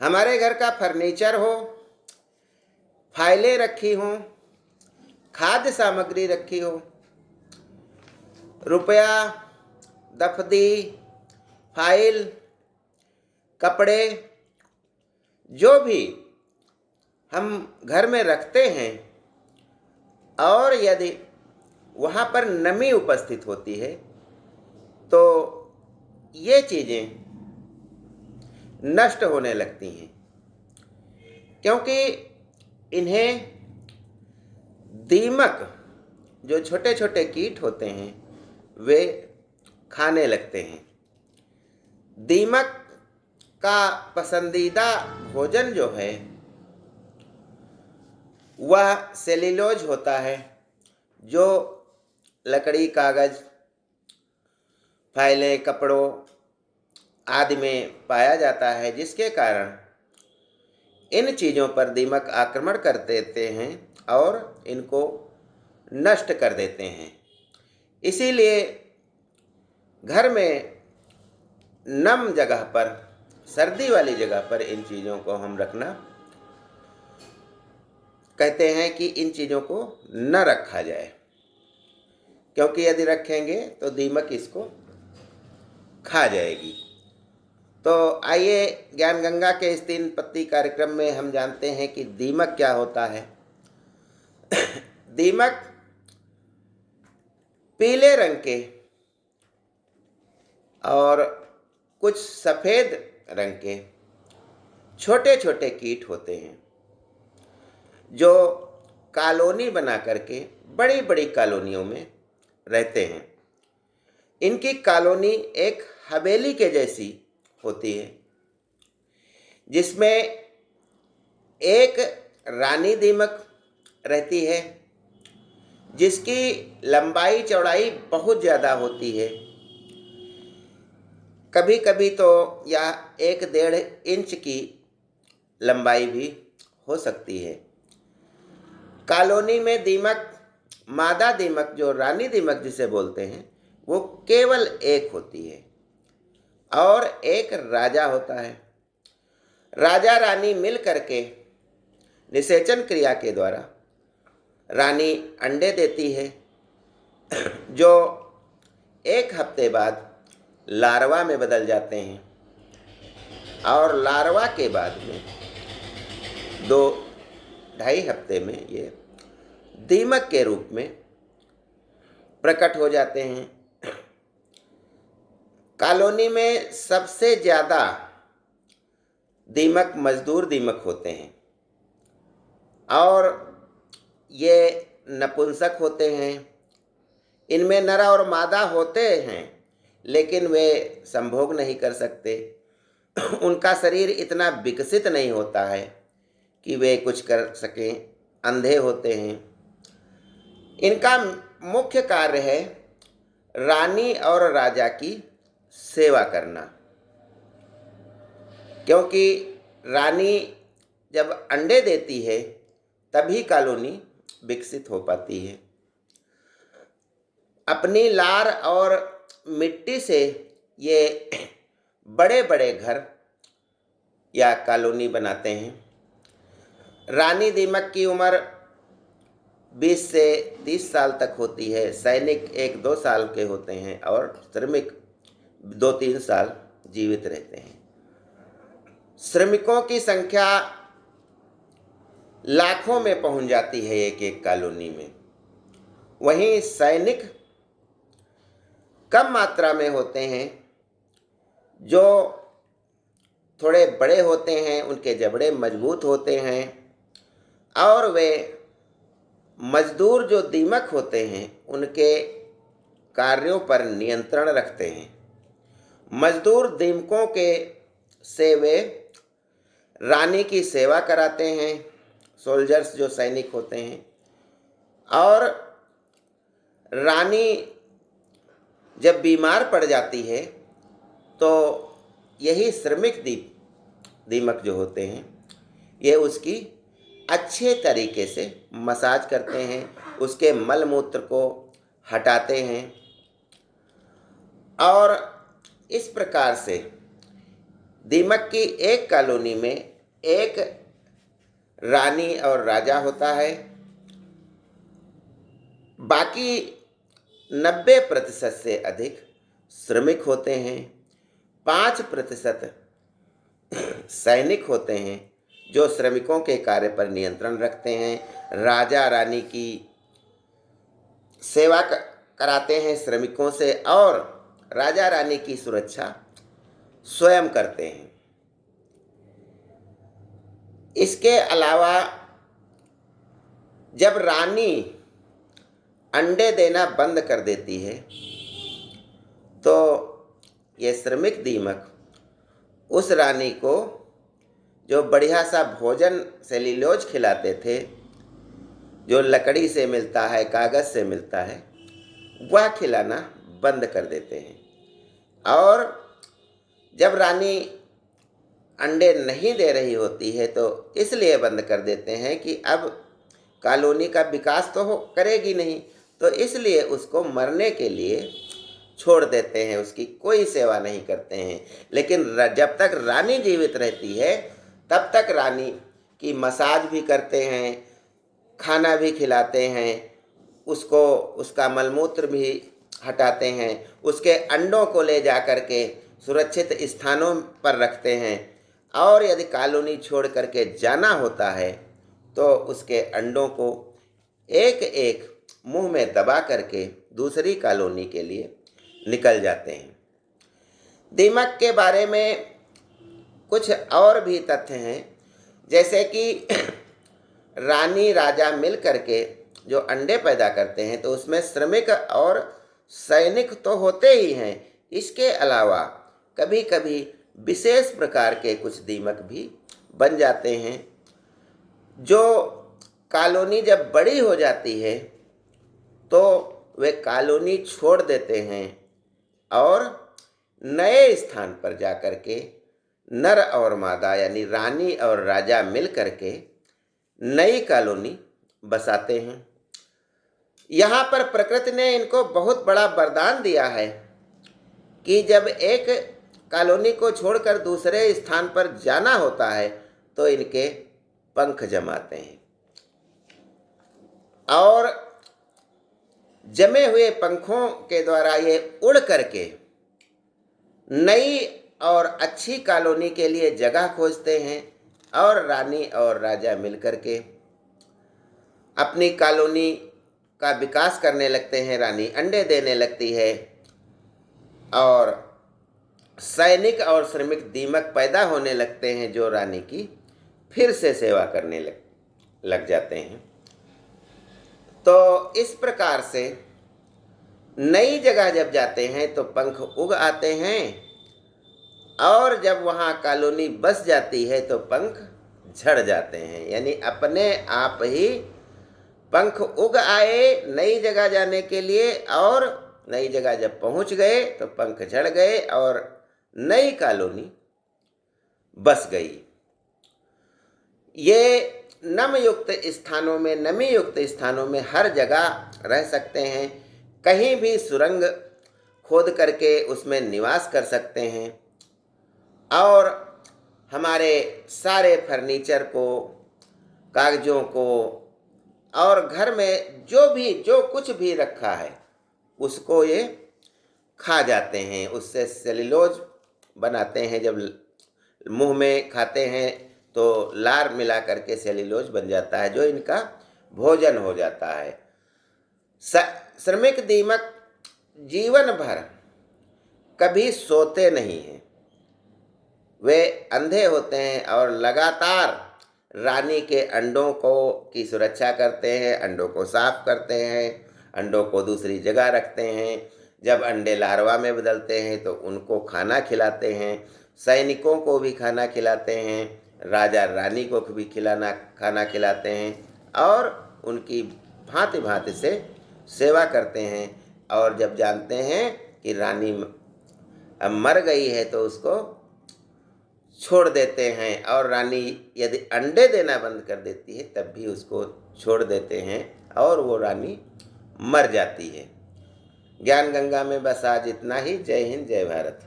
हमारे घर का फर्नीचर हो, फाइलें रखी हों, खाद्य सामग्री रखी हो, रुपया, दफ्ती, फाइल, कपड़े, जो भी हम घर में रखते हैं, और यदि वहाँ पर नमी उपस्थित होती है तो ये चीज़ें नष्ट होने लगती हैं, क्योंकि इन्हें दीमक, जो छोटे छोटे कीट होते हैं, वे खाने लगते हैं। दीमक का पसंदीदा भोजन जो है वह सेल्यूलोज होता है, जो लकड़ी, कागज, फाइलें, कपड़ों आदि में पाया जाता है, जिसके कारण इन चीज़ों पर दीमक आक्रमण कर देते हैं और इनको नष्ट कर देते हैं। इसीलिए घर में नम जगह पर, सर्दी वाली जगह पर इन चीज़ों को हम रखना कहते हैं कि इन चीज़ों को न रखा जाए, क्योंकि यदि रखेंगे तो दीमक इसको खा जाएगी। तो आइए ज्ञान गंगा के इस 3 पत्ती कार्यक्रम में हम जानते हैं कि दीमक क्या होता है। दीमक पीले रंग के और कुछ सफ़ेद रंग के छोटे छोटे कीट होते हैं, जो कॉलोनी बना करके बड़ी बड़ी कॉलोनियों में रहते हैं। इनकी कॉलोनी एक हवेली के जैसी होती है, जिसमें एक रानी दीमक रहती है, जिसकी लंबाई चौड़ाई बहुत ज़्यादा होती है। कभी कभी तो यह 1-1.5 इंच की लंबाई भी हो सकती है। कॉलोनी में दीमक, मादा दीमक, जो रानी दीमक जिसे बोलते हैं, वो केवल एक होती है, और एक राजा होता है। राजा रानी मिल करके निषेचन क्रिया के द्वारा रानी अंडे देती है, जो 1 हफ्ते बाद लार्वा में बदल जाते हैं, और लार्वा के बाद में 2-2.5 हफ्ते में ये दीमक के रूप में प्रकट हो जाते हैं। कॉलोनी में सबसे ज़्यादा दीमक मजदूर दीमक होते हैं, और ये नपुंसक होते हैं। इनमें नर और मादा होते हैं, लेकिन वे संभोग नहीं कर सकते। उनका शरीर इतना विकसित नहीं होता है कि वे कुछ कर सकें, अंधे होते हैं। इनका मुख्य कार्य है रानी और राजा की सेवा करना, क्योंकि रानी जब अंडे देती है तभी कॉलोनी विकसित हो पाती है। अपनी लार और मिट्टी से ये बड़े बड़े घर या कॉलोनी बनाते हैं। रानी दीमक की उम्र 20 से 30 साल तक होती है। सैनिक 1-2 साल के होते हैं, और श्रमिक 2-3 साल जीवित रहते हैं। श्रमिकों की संख्या लाखों में पहुंच जाती है एक एक कॉलोनी में। वहीं सैनिक कम मात्रा में होते हैं, जो थोड़े बड़े होते हैं, उनके जबड़े मजबूत होते हैं, और वे मजदूर जो दीमक होते हैं उनके कार्यों पर नियंत्रण रखते हैं। मजदूर दीमकों के से वे रानी की सेवा कराते हैं, सोल्जर्स जो सैनिक होते हैं, और रानी जब बीमार पड़ जाती है तो यही श्रमिक दीमक जो होते हैं, ये उसकी अच्छे तरीके से मसाज करते हैं, उसके मल मूत्र को हटाते हैं, और इस प्रकार से दीमक की एक कॉलोनी में एक रानी और राजा होता है, बाकी 90% से अधिक श्रमिक होते हैं। 5% सैनिक होते हैं जो श्रमिकों के कार्य पर नियंत्रण रखते हैं। राजा रानी की सेवा कराते हैं श्रमिकों से और राजा रानी की सुरक्षा स्वयं करते हैं। इसके अलावा जब रानी अंडे देना बंद कर देती है तो ये श्रमिक दीमक उस रानी को जो बढ़िया सा भोजन सेल्यूलोज खिलाते थे, जो लकड़ी से मिलता है, कागज़ से मिलता है, वह खिलाना बंद कर देते हैं। और जब रानी अंडे नहीं दे रही होती है तो इसलिए बंद कर देते हैं कि अब कॉलोनी का विकास तो करेगी नहीं, तो इसलिए उसको मरने के लिए छोड़ देते हैं, उसकी कोई सेवा नहीं करते हैं। लेकिन जब तक रानी जीवित रहती है तब तक रानी की मसाज भी करते हैं, खाना भी खिलाते हैं, उसको उसका मलमूत्र भी हटाते हैं, उसके अंडों को ले जा कर के सुरक्षित स्थानों पर रखते हैं और यदि कॉलोनी छोड़ करके जाना होता है तो उसके अंडों को एक एक मुंह में दबा करके दूसरी कॉलोनी के लिए निकल जाते हैं। दीमक के बारे में कुछ और भी तथ्य हैं, जैसे कि रानी राजा मिल करके जो अंडे पैदा करते हैं तो उसमें श्रमिक और सैनिक तो होते ही हैं, इसके अलावा कभी कभी विशेष प्रकार के कुछ दीमक भी बन जाते हैं जो कॉलोनी जब बड़ी हो जाती है तो वे कॉलोनी छोड़ देते हैं और नए स्थान पर जाकर के नर और मादा यानी रानी और राजा मिल करके नई कॉलोनी बसाते हैं। यहाँ पर प्रकृति ने इनको बहुत बड़ा वरदान दिया है कि जब एक कॉलोनी को छोड़कर दूसरे स्थान पर जाना होता है तो इनके पंख जमाते हैं और जमे हुए पंखों के द्वारा ये उड़ करके नई और अच्छी कॉलोनी के लिए जगह खोजते हैं और रानी और राजा मिलकर के अपनी कॉलोनी का विकास करने लगते हैं। रानी अंडे देने लगती है और सैनिक और श्रमिक दीमक पैदा होने लगते हैं जो रानी की फिर से सेवा करने लग जाते हैं। तो इस प्रकार से नई जगह जब जाते हैं तो पंख उग आते हैं और जब वहाँ कॉलोनी बस जाती है तो पंख झड़ जाते हैं, यानी अपने आप ही पंख उग आए नई जगह जाने के लिए और नई जगह जब पहुँच गए तो पंख झड़ गए और नई कॉलोनी बस गई। ये नमयुक्त स्थानों में, नमी युक्त स्थानों में हर जगह रह सकते हैं, कहीं भी सुरंग खोद करके उसमें निवास कर सकते हैं और हमारे सारे फर्नीचर को, कागज़ों को और घर में जो कुछ भी रखा है उसको ये खा जाते हैं। उससे सेल्यूलोज बनाते हैं, जब मुंह में खाते हैं तो लार मिला करके सेल्यूलोज बन जाता है जो इनका भोजन हो जाता है। श्रमिक दीमक जीवन भर कभी सोते नहीं हैं, वे अंधे होते हैं और लगातार रानी के अंडों की सुरक्षा करते हैं, अंडों को साफ करते हैं, अंडों को दूसरी जगह रखते हैं। जब अंडे लार्वा में बदलते हैं तो उनको खाना खिलाते हैं, सैनिकों को भी खाना खिलाते हैं, राजा रानी को भी खाना खिलाते हैं और उनकी भांति भांति से सेवा करते हैं। और जब जानते हैं कि रानी अब मर गई है तो उसको छोड़ देते हैं और रानी यदि अंडे देना बंद कर देती है तब भी उसको छोड़ देते हैं और वो रानी मर जाती है। ज्ञान गंगा में बस आज इतना ही। जय हिंद, जय भारत।